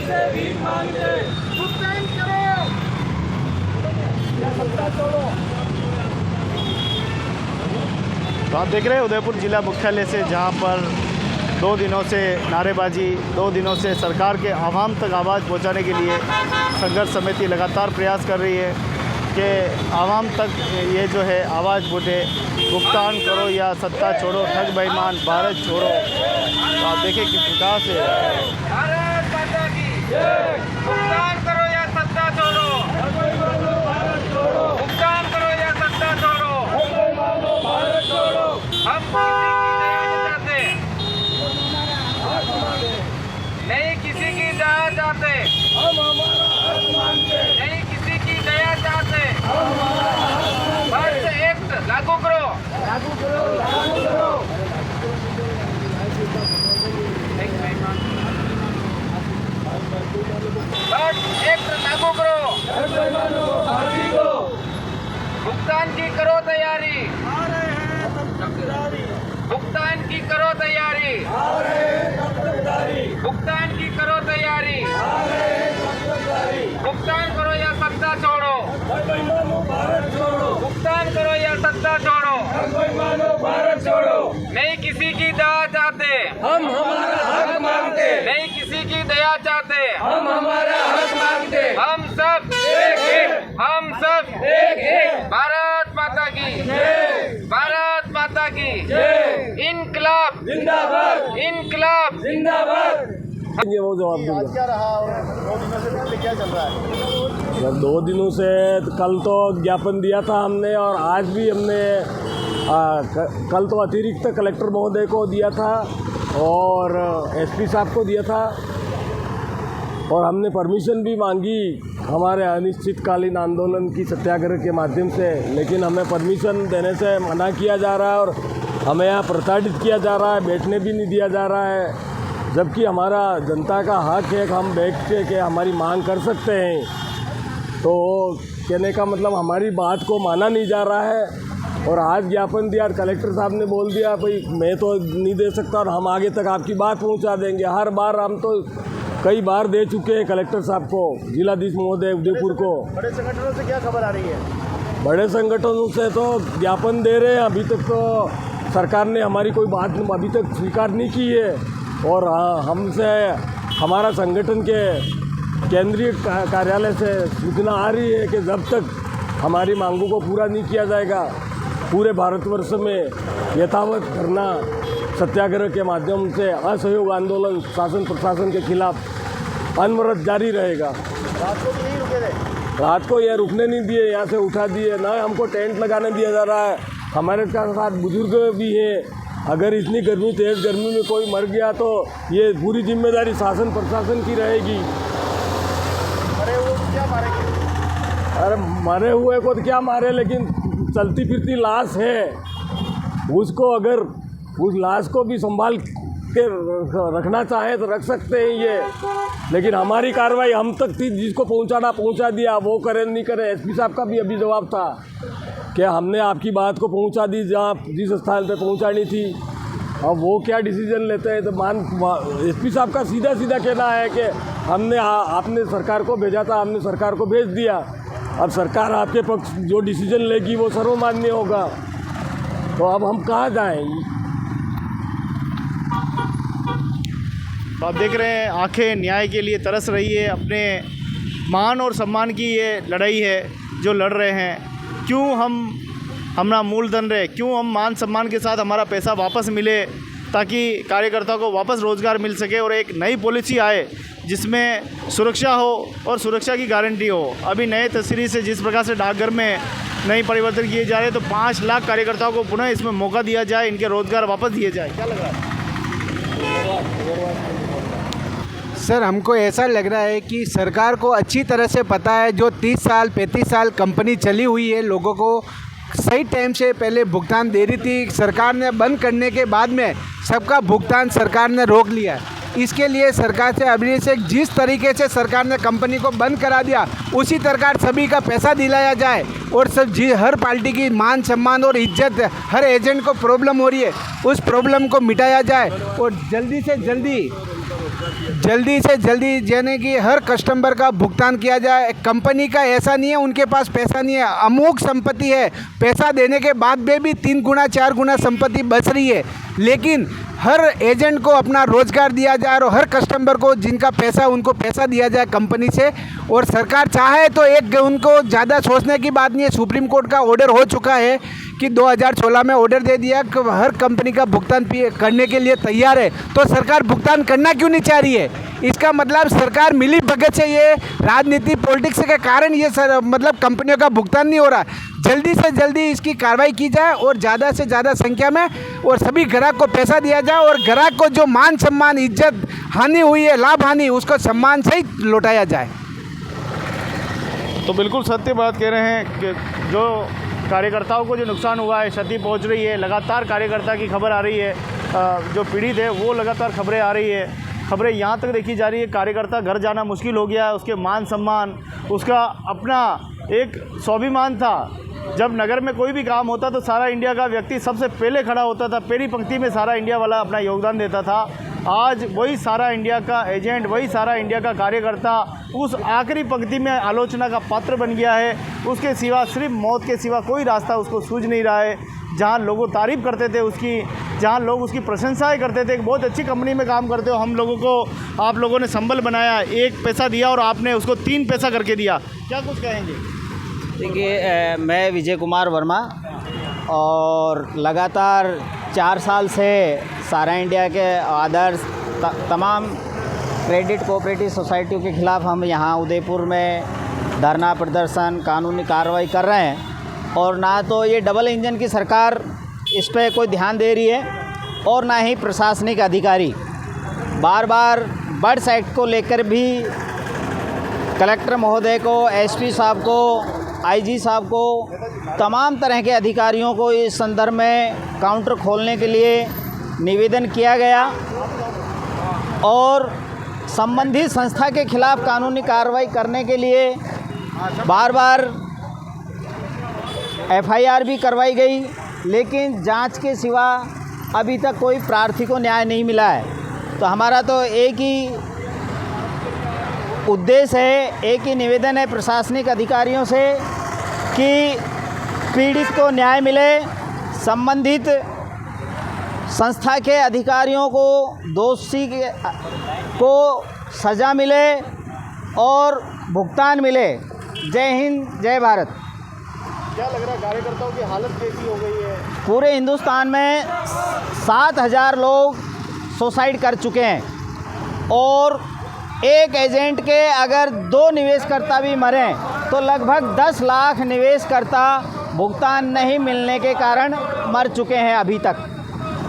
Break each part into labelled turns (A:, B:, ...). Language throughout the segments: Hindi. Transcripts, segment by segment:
A: से भीख मांगते, भुगतान करो या सत्ता छोड़ो।
B: तो आप देख रहे हैं उदयपुर जिला मुख्यालय से, जहां पर 2 दिनों से नारेबाजी, 2 दिनों से सरकार के आवाम तक आवाज़ पहुंचाने के लिए संघर्ष समिति लगातार प्रयास कर रही है कि आवाम तक ये जो है आवाज़ उठे, भुगतान करो या सत्ता छोड़ो, ठग बेईमान भारत छोड़ो। तो आप देखें किस प्रकार से
A: भारत माता की जय। भुगतान करो या सत्ता छोड़ो, भुगतान करो या सत्ता छोड़ो, भारत छोड़ो। हम किसी की दया चाहते नहीं, किसी की दया चाहते, बस एक्ट लागू करो, बस एक्ट लागू करो, भुगतान की करो तैयारी, भुगतान की करो तैयारी, भुगतान की करो तैयारी, भुगतान करो या सत्ता छोड़ो, भुगतान करो या सत्ता छोड़ो, भारत छोड़ो। नहीं किसी की दया चाहते, हम हमारा हक मांगते, नहीं किसी की दया चाहते, हम हमारा हक मांगते, हम सब एक, हम सब एक। भारत माता की जय, भारत माता की जय। इनकलाब जिंदाबाद, इनकलाब जिंदाबाद।
C: ये वो जवाब दूंगा।
B: आज क्या रहा और 2 दिनों से पहले क्या चल रहा है?
C: जब 2 दिनों से कल तो ज्ञापन दिया था हमने, और आज भी हमने कल तो अतिरिक्त कलेक्टर महोदय को दिया था और एसपी साहब को दिया था, और हमने परमिशन भी मांगी हमारे अनिश्चितकालीन आंदोलन की सत्याग्रह के माध्यम से, लेकिन हमें परमिशन देने से मना किया जा रहा है और हमें यहाँ प्रताड़ित किया जा रहा है, बैठने भी नहीं दिया जा रहा है। जबकि हमारा जनता का हक है कि हम बैठ के हमारी मांग कर सकते हैं। तो कहने का मतलब हमारी बात को माना नहीं जा रहा है। और आज ज्ञापन दिया, कलेक्टर साहब ने बोल दिया भाई मैं तो नहीं दे सकता और हम आगे तक आपकी बात पहुंचा देंगे। हर बार हम तो कई बार दे चुके हैं कलेक्टर साहब को, जिलाधीश महोदय उदयपुर को।
B: बड़े संगठनों से क्या खबर आ रही है?
C: बड़े संगठनों से तो ज्ञापन दे रहे हैं, अभी तक तो सरकार ने हमारी कोई बात अभी तक स्वीकार नहीं की है। और हमसे हमारा संगठन के केंद्रीय कार्यालय से सूचना आ रही है कि जब तक हमारी मांगों को पूरा नहीं किया जाएगा, पूरे भारतवर्ष में यथावत धरना सत्याग्रह के माध्यम से असहयोग आंदोलन शासन प्रशासन के खिलाफ अनवरत जारी रहेगा।
B: रात को भी नहीं रुके थे?
C: रात को ये रुकने नहीं दिए, यहाँ से उठा दिए, ना हमको टेंट लगाने दिया जा रहा है। हमारे साथ बुजुर्ग भी है, अगर इतनी गर्मी, तेज़ गर्मी में कोई मर गया तो ये पूरी जिम्मेदारी शासन प्रशासन की रहेगी।
B: मरे हुए को क्या मारेंगे?
C: अरे मरे हुए को तो क्या मारे, लेकिन चलती फिरती लाश है, उसको अगर उस लाश को भी संभाल के रखना चाहे तो रख सकते हैं ये, लेकिन हमारी कार्रवाई हम तक थी, जिसको पहुंचाना पहुंचा दिया, वो करे नहीं करे। एसपी साहब का भी अभी जवाब था कि हमने आपकी बात को पहुंचा दी जहाँ जिस स्थान पे पहुंचानी थी। अब वो क्या डिसीजन लेते हैं, तो एसपी साहब का सीधा सीधा कहना है कि हमने आपने सरकार को भेजा था, हमने सरकार को भेज दिया, अब सरकार आपके पक्ष जो डिसीजन लेगी वो सर्वमान्य होगा। तो अब हम कहाँ जाएं?
B: तो आप देख रहे हैं आंखें न्याय के लिए तरस रही है। अपने मान और सम्मान की ये लड़ाई है जो लड़ रहे हैं। क्यों हमारा मूलधन रहे, क्यों हम मान सम्मान के साथ हमारा पैसा वापस मिले, ताकि कार्यकर्ता को वापस रोज़गार मिल सके और एक नई पॉलिसी आए जिसमें सुरक्षा हो और सुरक्षा की गारंटी हो। अभी नए तस्वीर से जिस प्रकार से डाकघर में नई परिवर्तन किए जा रहे हैं, तो 5 लाख कार्यकर्ताओं को पुनः इसमें मौका दिया जाए, इनके रोज़गार वापस दिए जाए। क्या लग रहा है
D: सर? हमको ऐसा लग रहा है कि सरकार को अच्छी तरह से पता है, जो 30 साल 35 साल कंपनी चली हुई है, लोगों को सही टाइम से पहले भुगतान दे रही थी, सरकार ने बंद करने के बाद में सबका भुगतान सरकार ने रोक लिया। इसके लिए सरकार से अभी से जिस तरीके से सरकार ने कंपनी को बंद करा दिया, उसी प्रकार सभी का पैसा दिलाया जाए और सब हर पार्टी की मान सम्मान और इज्जत, हर एजेंट को प्रॉब्लम हो रही है, उस प्रॉब्लम को मिटाया जाए और जल्दी से जल्दी जल्दी से जल्दी यानी कि हर कस्टमर का भुगतान किया जाए। कंपनी का ऐसा नहीं है उनके पास पैसा नहीं है, अमोघ संपत्ति है, पैसा देने के बाद में भी 3 गुना 4 गुना संपत्ति बच रही है। लेकिन हर एजेंट को अपना रोजगार दिया जाए और हर कस्टमर को जिनका पैसा उनको पैसा दिया जाए कंपनी से। और सरकार चाहे तो एक उनको ज़्यादा सोचने की बात नहीं है, सुप्रीम कोर्ट का ऑर्डर हो चुका है कि 2016 में ऑर्डर दे दिया कि हर कंपनी का भुगतान करने के लिए तैयार है। तो सरकार भुगतान करना क्यों नहीं चाह रही है? इसका मतलब सरकार मिली भगत से, ये राजनीति पॉलिटिक्स के कारण ये मतलब कंपनियों का भुगतान नहीं हो रहा। जल्दी से जल्दी इसकी कार्रवाई की जाए और ज़्यादा से ज़्यादा संख्या में और सभी ग्राहक को पैसा दिया जाए और ग्राहक को जो मान सम्मान इज्जत हानि हुई है, लाभ हानि, उसको सम्मान सहित लौटाया जाए।
B: तो बिल्कुल सत्य बात कह रहे हैं कि जो कार्यकर्ताओं को जो नुकसान हुआ है, क्षति पहुंच रही है, लगातार कार्यकर्ता की खबर आ रही है, जो पीड़ित है वो लगातार खबरें आ रही है, खबरें यहाँ तक देखी जा रही है कार्यकर्ता घर जाना मुश्किल हो गया है। उसके मान सम्मान, उसका अपना एक स्वाभिमान था। जब नगर में कोई भी काम होता तो सारा इंडिया का व्यक्ति सबसे पहले खड़ा होता था, पहली पंक्ति में सारा इंडिया वाला अपना योगदान देता था। आज वही सारा इंडिया का एजेंट, वही सारा इंडिया का कार्यकर्ता उस आखिरी पंक्ति में आलोचना का पात्र बन गया है। उसके सिवा, सिर्फ मौत के सिवा कोई रास्ता उसको सूझ नहीं रहा है। जहाँ लोग तारीफ़ करते थे उसकी, जहाँ लोग उसकी प्रशंसाएं करते थे कि बहुत अच्छी कंपनी में काम करते हो, हम लोगों को आप लोगों ने संबल बनाया, 1 पैसा दिया और आपने उसको 3 पैसा करके दिया, क्या कुछ कहेंगे?
E: देखिए, मैं विजय कुमार वर्मा और लगातार 4 साल से सारा इंडिया के आदर्श तमाम क्रेडिट कोऑपरेटिव सोसाइटियों के ख़िलाफ़ हम यहाँ उदयपुर में धरना प्रदर्शन, कानूनी कार्रवाई कर रहे हैं। और ना तो ये डबल इंजन की सरकार इस पे कोई ध्यान दे रही है और ना ही प्रशासनिक अधिकारी। बार बार बर्ड्स एक्ट को लेकर भी कलेक्टर महोदय को, एसपी साहब को, आईजी साहब को, तमाम तरह के अधिकारियों को इस संदर्भ में काउंटर खोलने के लिए निवेदन किया गया और संबंधित संस्था के खिलाफ कानूनी कार्रवाई करने के लिए बार बार एफआईआर भी करवाई गई। लेकिन जांच के सिवा अभी तक कोई प्रार्थी को न्याय नहीं मिला है। तो हमारा तो एक ही उद्देश्य है, एक ही निवेदन है प्रशासनिक अधिकारियों से कि पीड़ित को न्याय मिले, संबंधित संस्था के अधिकारियों को, दोषी को सज़ा मिले और भुगतान मिले। जय हिंद, जय भारत।
B: क्या लग रहा है कार्यकर्ताओं की हालत कैसी हो गई है?
E: पूरे हिंदुस्तान में 7,000 लोग सुसाइड कर चुके हैं और एक एजेंट के अगर 2 निवेशकर्ता भी मरें तो लगभग 10 लाख निवेशकर्ता भुगतान नहीं मिलने के कारण मर चुके हैं अभी तक।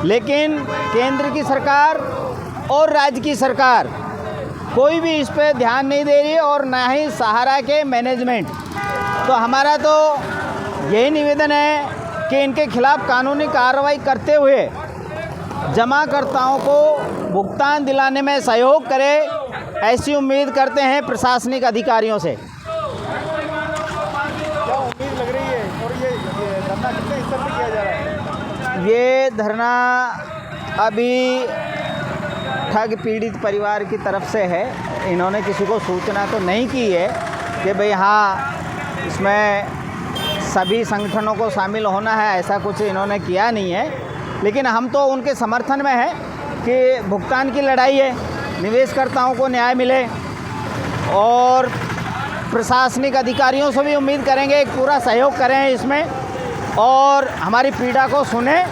E: लेकिन केंद्र की सरकार और राज्य की सरकार कोई भी इस पे ध्यान नहीं दे रही और ना ही सहारा के मैनेजमेंट। तो हमारा तो यही निवेदन है कि इनके खिलाफ़ कानूनी कार्रवाई करते हुए जमाकर्ताओं को भुगतान दिलाने में सहयोग करे, ऐसी उम्मीद करते हैं प्रशासनिक अधिकारियों से।
B: क्या उम्मीद लग रही है और ये धरना कितने स्तर पर किया जा रहा है?
E: ये धरना अभी ठग पीड़ित परिवार की तरफ से है। इन्होंने किसी को सूचना तो नहीं की है कि भाई हाँ इसमें सभी संगठनों को शामिल होना है, ऐसा कुछ इन्होंने किया नहीं है। लेकिन हम तो उनके समर्थन में हैं कि भुगतान की लड़ाई है, निवेशकर्ताओं को न्याय मिले और प्रशासनिक अधिकारियों से भी उम्मीद करेंगे कि पूरा सहयोग करें इसमें और हमारी पीड़ा को सुने,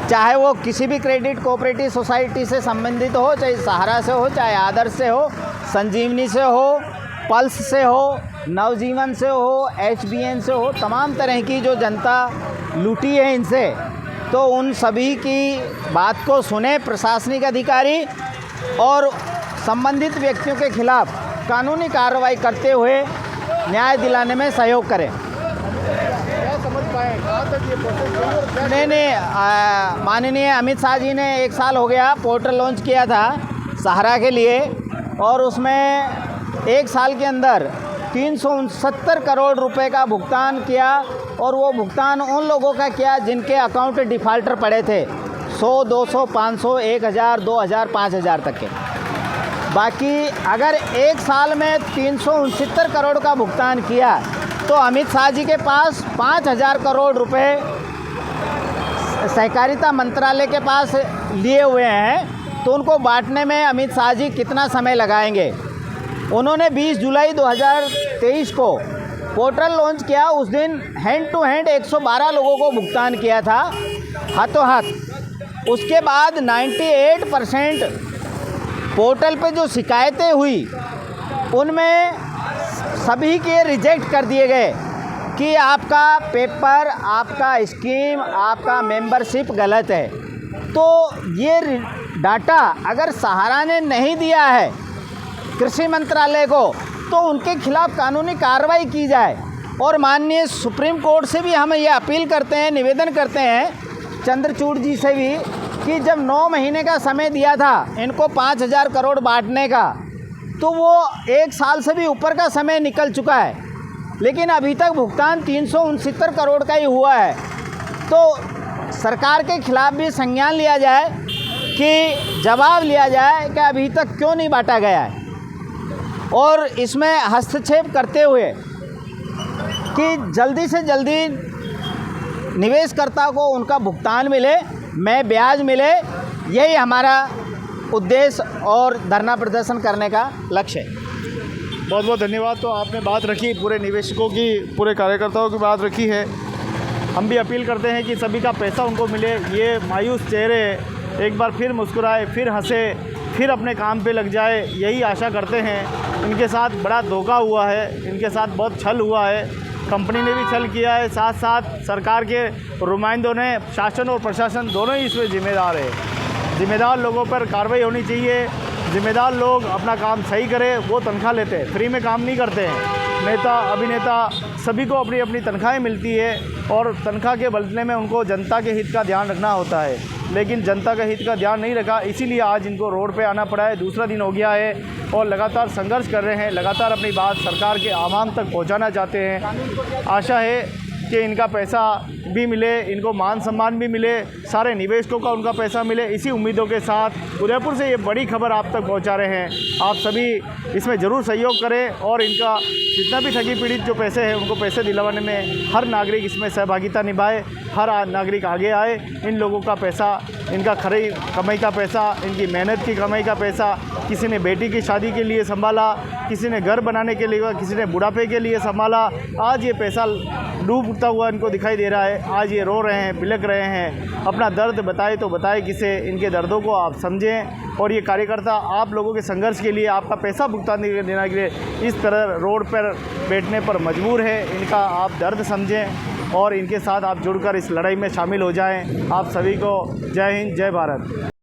E: चाहे वो किसी भी क्रेडिट कोऑपरेटिव सोसाइटी से संबंधित हो, चाहे सहारा से हो, चाहे आदर्श से हो, संजीवनी से हो, पल्स से हो, नवजीवन से हो, HBN से हो, तमाम तरह की जो जनता लूटी है इनसे, तो उन सभी की बात को सुने प्रशासनिक अधिकारी और संबंधित व्यक्तियों के खिलाफ कानूनी कार्रवाई करते हुए न्याय दिलाने में सहयोग करें।
B: क्या समझ पाए कहाँ तक ये प्रोसेस?
E: नहीं, माननीय अमित शाह जी ने 1 साल हो गया पोर्टल लॉन्च किया था सहारा के लिए और उसमें 1 साल के अंदर 369 करोड़ रुपए का भुगतान किया और वो भुगतान उन लोगों का किया जिनके अकाउंट डिफ़ाल्टर पड़े थे, 100, 200, 500, 1000, 2000, 5000 तक के। बाकी अगर एक साल में 369 करोड़ का भुगतान किया तो अमित शाह जी के पास 5,000 करोड़ रुपए सहकारिता मंत्रालय के पास लिए हुए हैं, तो उनको बांटने में अमित शाह जी कितना समय लगाएंगे। उन्होंने 20 जुलाई 2023 को पोर्टल लॉन्च किया। उस दिन हैंड टू हैंड 112 लोगों को भुगतान किया था, हाथों हाथ। उसके बाद 98% पोर्टल पे जो शिकायतें हुई उनमें सभी के रिजेक्ट कर दिए गए कि आपका पेपर, आपका स्कीम, आपका मेंबरशिप गलत है। तो ये डाटा अगर सहारा ने नहीं दिया है कृषि मंत्रालय को तो उनके खिलाफ कानूनी कार्रवाई की जाए। और माननीय सुप्रीम कोर्ट से भी हम ये अपील करते हैं, निवेदन करते हैं चंद्रचूड़ जी से भी कि जब 9 महीने का समय दिया था इनको 5,000 करोड़ बांटने का, तो वो 1 साल से भी ऊपर का समय निकल चुका है, लेकिन अभी तक भुगतान 369 करोड़ का ही हुआ है। तो सरकार के खिलाफ भी संज्ञान लिया जाए कि जवाब लिया जाए कि अभी तक क्यों नहीं बांटा गया है, और इसमें हस्तक्षेप करते हुए कि जल्दी से जल्दी निवेशकर्ता को उनका भुगतान मिले, में ब्याज मिले। यही हमारा उद्देश्य और धरना प्रदर्शन करने का लक्ष्य है।
B: बहुत बहुत धन्यवाद। तो आपने बात रखी, पूरे निवेशकों की, पूरे कार्यकर्ताओं की बात रखी है। हम भी अपील करते हैं कि सभी का पैसा उनको मिले। ये मायूस चेहरे एक बार फिर मुस्कुराए, फिर हंसे, फिर अपने काम पे लग जाए, यही आशा करते हैं। इनके साथ बड़ा धोखा हुआ है, इनके साथ बहुत छल हुआ है, कंपनी ने भी छल किया है, साथ साथ सरकार के नुमाइंदों ने, शासन और प्रशासन दोनों ही इसमें जिम्मेदार है। जिम्मेदार लोगों पर कार्रवाई होनी चाहिए। जिम्मेदार लोग अपना काम सही करें। वो तनख्वाह लेते हैं, फ्री में काम नहीं करते हैं। नेता, अभिनेता सभी को अपनी अपनी तनख्वाहें मिलती है और तनख्वाह के बदले में उनको जनता के हित का ध्यान रखना होता है, लेकिन जनता के हित का ध्यान नहीं रखा, इसीलिए आज इनको रोड पे आना पड़ा है। दूसरा दिन हो गया है और लगातार संघर्ष कर रहे हैं, लगातार अपनी बात सरकार के आवाम तक पहुंचाना चाहते हैं। आशा है कि इनका पैसा भी मिले, इनको मान सम्मान भी मिले, सारे निवेशकों का उनका पैसा मिले। इसी उम्मीदों के साथ उदयपुर से ये बड़ी खबर आप तक पहुंचा रहे हैं। आप सभी इसमें ज़रूर सहयोग करें और इनका जितना भी ठगी पीड़ित जो पैसे हैं उनको पैसे दिलवाने में हर नागरिक इसमें सहभागिता निभाए, हर नागरिक आगे आए। इन लोगों का पैसा, इनका खरी कमाई का पैसा, इनकी मेहनत की कमाई का पैसा, किसी ने बेटी की शादी के लिए संभाला, किसी ने घर बनाने के लिए, किसी ने बुढ़ापे के लिए संभाला। आज ये पैसा डूबता हुआ इनको दिखाई दे रहा है। आज ये रो रहे हैं, बिलख रहे हैं। अपना दर्द बताए तो बताए किसे, इनके दर्दों को आप समझें। और ये कार्यकर्ता आप लोगों के संघर्ष के लिए, आपका पैसा भुगतान देने के लिए इस तरह रोड पर बैठने पर मजबूर है। इनका आप दर्द समझें और इनके साथ आप जुड़कर इस लड़ाई में शामिल हो जाएं। आप सभी को जय हिंद, जय भारत।